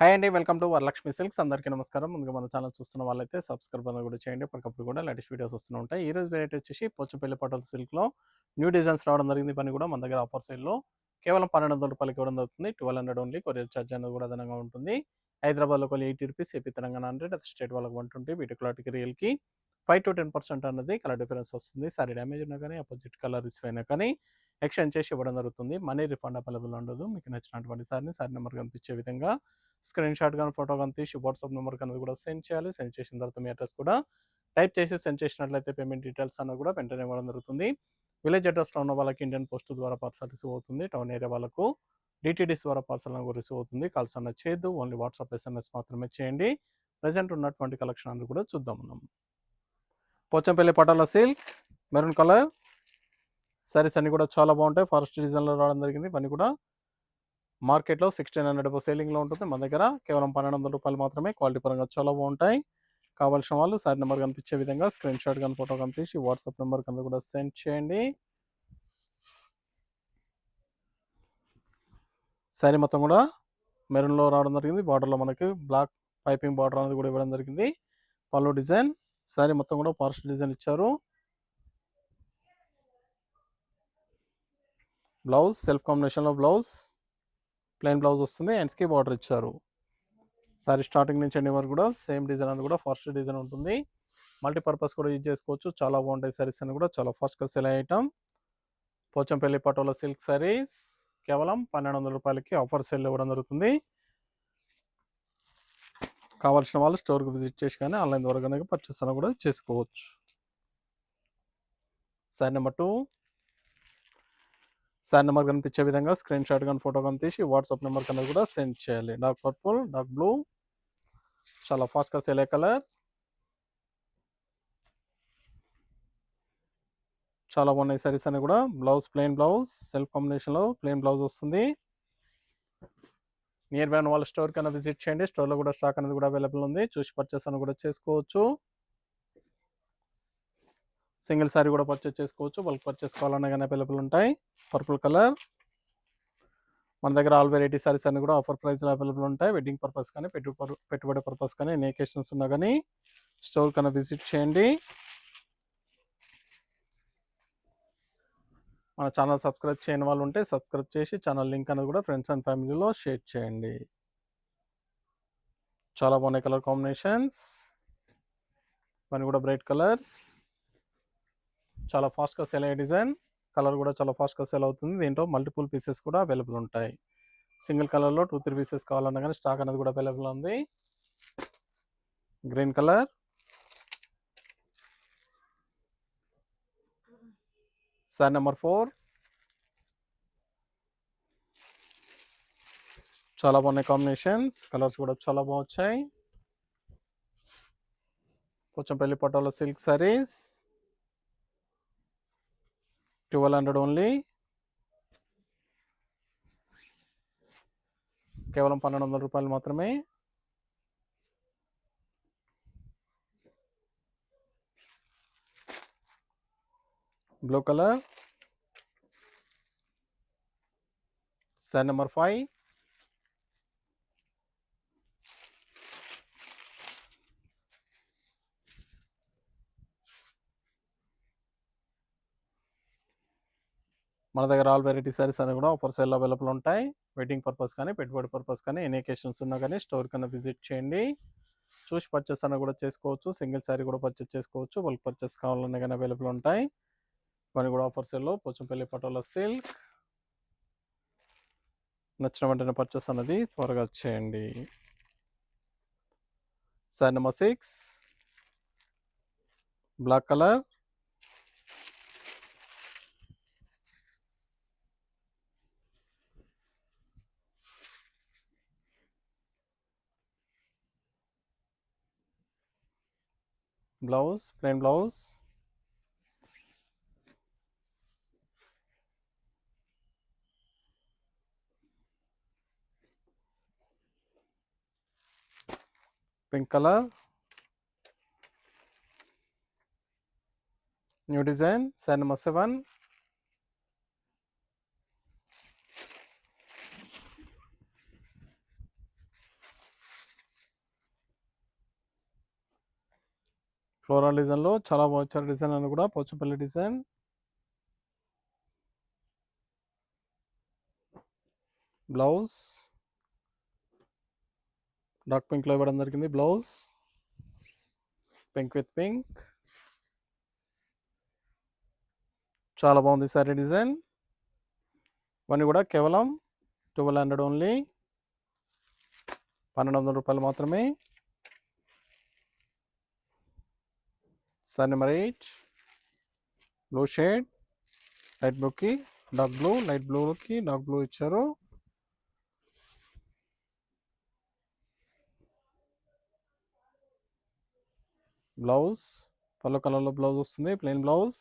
Hi అండి. Welcome to Varalakshmi silks. అందరికీ నమస్కారం. ముందుగా మన ఛానల్ చూస్తున్న వాళ్ళైతే సబ్స్క్రైబ్ అనేది కూడా చేయండి. అప్పటికప్పుడు కూడా లేటెస్ట్ వీడియోస్ వస్తూనే ఉంటాయి. ఈ రోజు వెరైటీ వచ్చేసి పోచంపల్లి పటోలా సిల్క్‌లో న్యూ డిజైన్స్ రావడం జరిగింది. ఇవన్నీ కూడా మన దగ్గర ఆఫర్ సేల్‌లో కేవలం రూ. 1200కి ఇవ్వడం జరుగుతుంది. 1200 ఓన్లీ. కొరియర్ చార్జ్ అనేది కూడా అదనంగా ఉంటుంది. హైదరాబాద్‌లో ఒక రూ. 80, ఏపీ తెలంగాణ 100, అదర్ స్టేట్ వాళ్ళకి 120, వీటి క్లాత్‌కి రియల్‌కి 5-10% అన్నది కలర్ డిఫరెన్స్ వస్తుంది. సారీ డ్యామేజ్ ఉన్నా కానీ, అపోజిట్ కలర్ రిసీవ్ అయినా కానీ ఎక్స్‌చేంజ్ చేసి ఇవ్వడం జరుగుతుంది. మనీ రిఫండ్ అవైలబుల్ ఉండదు. మీకు నచ్చినటువంటి సారీ నెంబర్ కనిపించే విధంగా స్క్రీన్ షాట్ కానీ ఫోటో కానీ తీసి వాట్సాప్ నెంబర్కి అనేది కూడా సెండ్ చేయాలి. సెండ్ చేసిన తర్వాత మీ అడ్రస్ కూడా టైప్ చేసి సెండ్ చేసినట్లయితే పేమెంట్ డీటెయిల్స్ అన్నది కూడా వెంటనే ఇవ్వడం జరుగుతుంది. విలేజ్ అడ్రస్లో ఉన్న వాళ్ళకి ఇండియన్ పోస్ట్ ద్వారా పార్సల్ రిసీవ్ అవుతుంది. టౌన్ ఏరియా వాళ్ళకు డిటీడీస్ ద్వారా పార్సల్ అనేది రిసీవ్ అవుతుంది. కాల్స్ అన్నది చేయొద్దు. ఓన్లీ వాట్సాప్ ఎస్ఎంఎస్ మాత్రమే చేయండి. ప్రజెంట్ ఉన్నటువంటి కలెక్షన్ అనేది కూడా చూద్దాం మనం. Pochampally Patola silk maroon colour saris అన్ని కూడా చాలా బాగుంటాయి. ఫారెస్ట్ డిజైన్లో రావడం జరిగింది. ఇవన్నీ కూడా మార్కెట్లో 1600 సేలింగ్లో ఉంటుంది. మన దగ్గర కేవలం రూ. 1200 మాత్రమే. క్వాలిటీ పరంగా చాలా బాగుంటాయి. కావాల్సిన వాళ్ళు సారీ నెంబర్ కనిపించే విధంగా స్క్రీన్ షాట్ కానీ ఫోటో కానీ తీసి వాట్సాప్ నెంబర్ కింద కూడా సెండ్ చేయండి. సారీ మొత్తం కూడా మెరూన్లో రావడం జరిగింది. బార్డర్లో మనకి బ్లాక్ పైపింగ్ బార్డర్ అనేది కూడా ఇవ్వడం జరిగింది. పళ్ళు డిజైన్ సారీ మొత్తం కూడా ఫారెస్ట్ డిజైన్ ఇచ్చారు. బ్లౌజ్ సెల్ఫ్ కాంబినేషన్లో బ్లౌజ్ ప్లెయిన్ బ్లౌజ్ వస్తుంది. హ్యాండ్స్కి బార్డర్ ఇచ్చారు. సారీ స్టార్టింగ్ నుంచి ఎండింగ్ వరకు కూడా సేమ్ డిజైన్ అని కూడా ఫాస్ట్ డిజైన్ ఉంటుంది. మల్టీపర్పస్ కూడా యూజ్ చేసుకోవచ్చు. చాలా బాగుంటాయి సారీస్ అని కూడా చాలా ఫాస్ట్గా సెల్ అయ్యే ఐటమ్. పోచంపల్లి పటోలా సిల్క్ సారీస్ కేవలం రూ. 1200కి ఆఫర్ సేల్ ఇవ్వడం జరుగుతుంది. కావాల్సిన వాళ్ళు స్టోర్కి విజిట్ చేసి కానీ ఆన్లైన్ ద్వారా కనుక పర్చేస్ అని కూడా చేసుకోవచ్చు. సారీ నెంబర్ 2 సారీ నెంబర్ కనిపించే విధంగా స్క్రీన్ షాట్ కానీ ఫోటో కానీ తీసి వాట్సాప్ నెంబర్ కన్నా కూడా సెండ్ చేయాలి. డార్క్ పర్పుల్, డార్క్ బ్లూ చాలా ఫాస్ట్గా సేల్ అయ్యే కలర్. చాలా బాగున్నాయి సారీస్ అని కూడా. బ్లౌజ్ ప్లెయిన్ బ్లౌజ్ సెల్ఫ్ కాంబినేషన్లో ప్లెయిన్ బ్లౌజ్ వస్తుంది. నియర్ బై వాళ్ళ స్టోర్ కన్నా విజిట్ చేయండి. స్టోర్లో కూడా స్టాక్ అనేది కూడా అవైలబుల్ ఉంది. చూసి పర్చేస్ అని కూడా చేసుకోవచ్చు. సింగిల్ సారీ కూడా పర్చేస్ చేసుకోవచ్చు. బల్క్ పర్చేస్ కావాలన్నా కానీ అవైలబుల్ ఉంటాయి. పర్పుల్ కలర్ మన దగ్గర ఆల్ వెరైటీ సారీస్ అన్ని కూడా ఆఫర్ ప్రైస్లో అవైలబుల్ ఉంటాయి. వెడ్డింగ్ పర్పస్ కానీ పెట్టుబడి పర్పస్ కానీ ఎన్ని అకేషన్స్ ఉన్నా కానీ స్టోర్ కన్నా విజిట్ చేయండి. మన ఛానల్ సబ్స్క్రైబ్ చేయని వాళ్ళు ఉంటే సబ్స్క్రైబ్ చేసి ఛానల్ లింక్ అనేది కూడా ఫ్రెండ్స్ అండ్ ఫ్యామిలీలో షేర్ చేయండి. చాలా బాగున్నాయి కలర్ కాంబినేషన్స్. ఇవన్నీ కూడా బ్రైట్ కలర్స్. చాలా ఫాస్ట్గా సెల్ అయ్యే డిజైన్. కలర్ కూడా చాలా ఫాస్ట్గా సెల్ అవుతుంది. దీంట్లో మల్టిపుల్ పీసెస్ కూడా అవైలబుల్ ఉంటాయి. సింగిల్ కలర్లో 2-3 పీసెస్ కావాలన్నా కానీ స్టాక్ అనేది కూడా అవైలబుల్ ఉంది. గ్రీన్ కలర్ సారీ నెంబర్ 4 చాలా బాగున్నాయి కాంబినేషన్స్. కలర్స్ కూడా చాలా బాగున్నాయి. Pochampally Patola silk saris 1200 only. కేవలం రూ. 1200 మాత్రమే. బ్లూ కలర్ సారీ నెంబర్ 5 మన దగ్గర ఆల్ వెరైటీ సారీస్ అని కూడా ఆఫర్ సేల్ అవైలబుల్ ఉంటాయి. వెడ్డింగ్ పర్పస్ కానీ పెట్టుబడి పర్పస్ కానీ ఎన్ని అకేషన్స్ ఉన్నా కానీ స్టోర్ కన్నా విజిట్ చేయండి. చూసి పర్చేస్ అన్న కూడా చేసుకోవచ్చు. సింగిల్ సారీ కూడా పర్చేస్ చేసుకోవచ్చు. బల్క్ పర్చేస్ కావాలన్నా కానీ అవైలబుల్ ఉంటాయి. ఇవన్నీ కూడా ఆఫర్ సేల్లో పోచంపల్లి పటోలా సిల్క్. నచ్చిన వెంటనే పర్చేస్ అన్నది త్వరగా చేయండి. Sari number 6 black colour blouse plain blouse pink colour new design sari number 7 floral డిజైన్లో చాలా బాగా వచ్చారు. డిజైన్ అని కూడా పోచంపల్లి డిజైన్. బ్లౌజ్ డార్క్ పింక్లో ఇవ్వడం జరిగింది. Blouse pink with pink. చాలా బాగుంది సారీ డిజైన్. ఇవన్నీ కూడా కేవలం 1200 ఓన్లీ, 1200 రూపాయలు మాత్రమే. Sorry number 8 blue shade, light బ్లూకి డార్క్ బ్లూ, లైట్ బ్లూకి డార్క్ బ్లూ ఇచ్చారు. బ్లౌజ్ పళ్ళు కలర్లో బ్లౌజ్ వస్తుంది, ప్లెయిన్ బ్లౌజ్.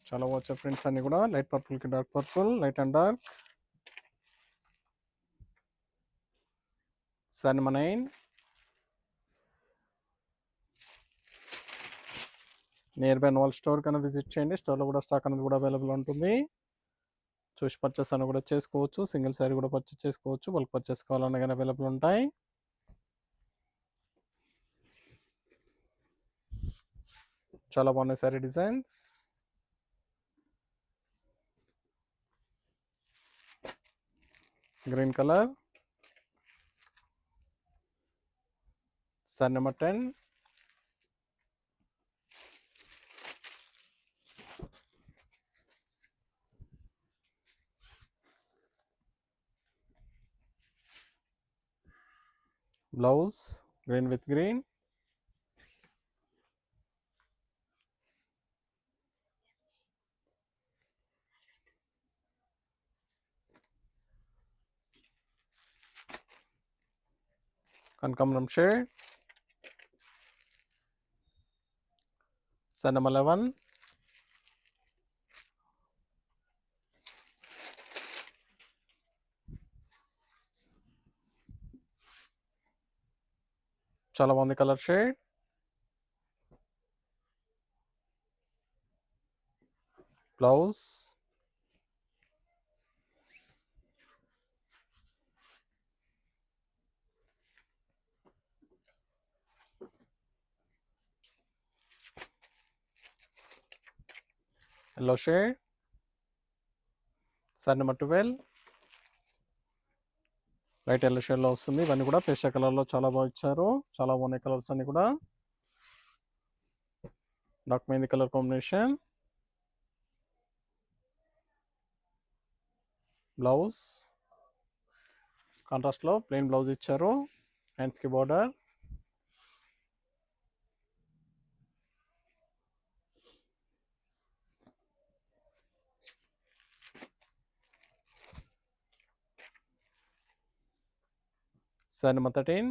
చాలా వచ్చే ప్రింట్స్ అన్ని కూడా లైట్ పర్పుల్కి dark purple, light and dark. Sorry number 9 near by novel store కన్నా విజిట్ చేయండి. స్టోర్లో కూడా స్టాక్ అనేది కూడా అవైలబుల్ ఉంటుంది. చూసి పర్చేస్ అని కూడా చేసుకోవచ్చు. సింగిల్ శారీ కూడా పర్చేస్ చేసుకోవచ్చు. బల్క్ పర్చేస్ కావాలన్నా కానీ అవైలబుల్ ఉంటాయి. చాలా బాగున్నాయి sari designs. Green colour. Sorry number 10 blouse green with green. కనకాంబరం షేడ్. సారీ నెంబర్ 11 చాలా బాగుంది colour shade. Blouse yellow shade. Sorry number 12 light yellow షేడ్లో వస్తుంది. ఇవన్నీ కూడా పేస్టా కలర్లో చాలా బాగా ఇచ్చారు. చాలా బాగున్నాయి కలర్స్ అన్ని కూడా. Dark mehndi colour combination. Blouse కాంట్రాస్ట్లో ప్లెయిన్ బ్లౌజ్ ఇచ్చారు. హ్యాండ్స్కి border. Sari number 13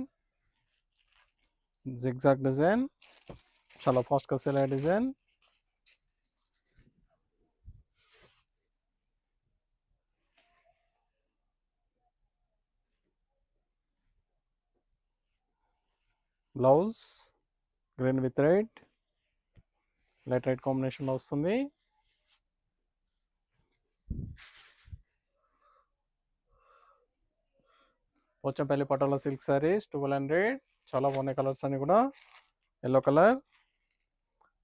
zigzag design. చాలా ఫాస్ట్గా సేల్ అయ్యే design. Blouse green with red, light red కాంబినేషన్లో వస్తుంది. పోచంపల్లి పటోలా సిల్క్ శారీస్ 1200. చాలా బాగున్నాయి కలర్స్ అన్ని కూడా. Yellow colour,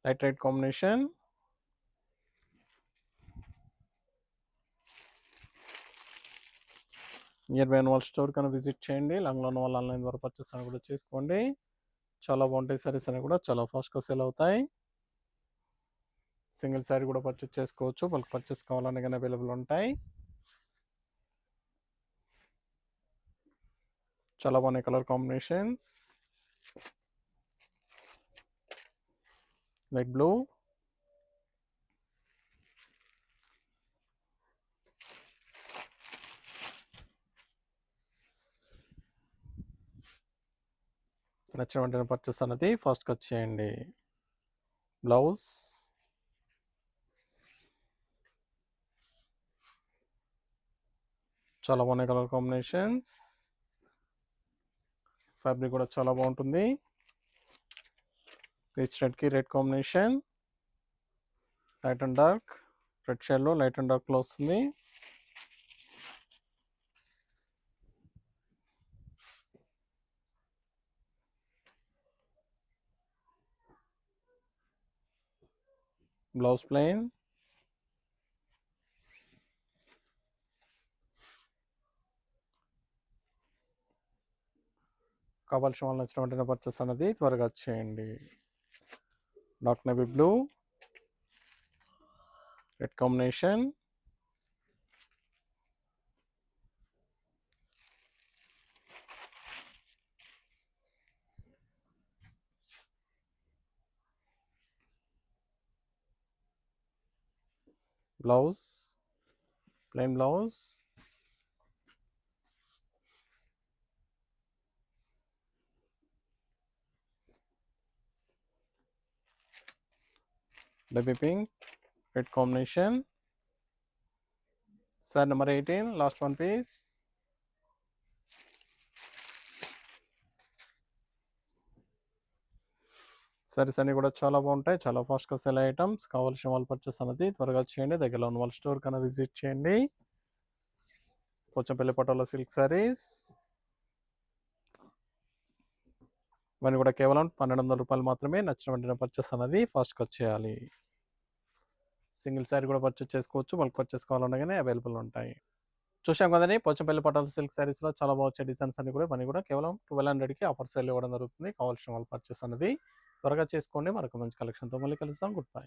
light red combination. Near by novel store కన్నా విజిట్ చేయండి. లాంగ్లో ఉన్న వాళ్ళు ఆన్లైన్ ద్వారా పర్చేస్ అని కూడా చేసుకోండి. చాలా బాగుంటాయి శారీస్ అని కూడా. చాలా ఫాస్ట్గా సేల్ అవుతాయి. సింగిల్ శారీ కూడా పర్చేస్ చేసుకోవచ్చు. బల్క్ పర్చేస్ కావాలనే కానీ అవైలబుల్ ఉంటాయి. చాలా బాగున్నాయి కలర్ కాంబినేషన్స్. లైట్ బ్లూ, నచ్చిన వెంటనే పర్చేస్ అనేది ఫాస్ట్గా చేయండి. బ్లౌజ్ చాలా బాగున్నాయి కలర్ కాంబినేషన్స్. ఫ్యాబ్రిక్ కూడా చాలా బాగుంటుంది. పీచ్ రెడ్కి red combination. Light and dark red షేడ్లో లైట్ అండ్ డార్క్లో వస్తుంది. బ్లౌజ్ ప్లెయిన్, కావాల్సిన వాళ్ళు నచ్చిన వెంటనే పర్చేస్ అనేది త్వరగా చేయండి. Dark navy blue, red combination, blouse plain blouse, baby pink, red combination. Sari number 18, last one piece. Saris అన్నీ కూడా చాలా బాగుంటాయి, చాలా ఫాస్ట్గా సెల్ ఐటమ్స్. కావాల్సిన వాళ్ళు పర్చేస్ అనేది త్వరగా చేయండి. దగ్గరలో ఉన్న వాళ్ళ స్టోర్ కన్నా విజిట్ చేయండి. పోచంపల్లి పటోలా సిల్క్ సారీస్ ఇవన్నీ కూడా కేవలం 1200 రూపాయలు మాత్రమే. నచ్చిన వెంటనే పర్చేస్ అనేది ఫాస్ట్గా చేయాలి. సింగిల్ సారీ కూడా పర్చేస్ చేసుకోవచ్చు, బల్క్ పర్చేస్ కావాలన్నా కానీ అవైలబుల్ ఉంటాయి. చూసాం కదండి, పోచంపల్లి పటోలా సిల్క్ సారీస్లో చాలా బాగా వచ్చే డిజైన్స్ అన్ని కూడా ఇవన్నీ కూడా కేవలం 1200కి ఆఫర్ సేల్ ఇవ్వడం జరుగుతుంది. కావాల్సిన వాళ్ళు పర్చేస్ అనేది త్వరగా చేసుకోండి. మరొక మంచి కలెక్షన్తో మళ్ళీ కలుస్తాం. Good bye.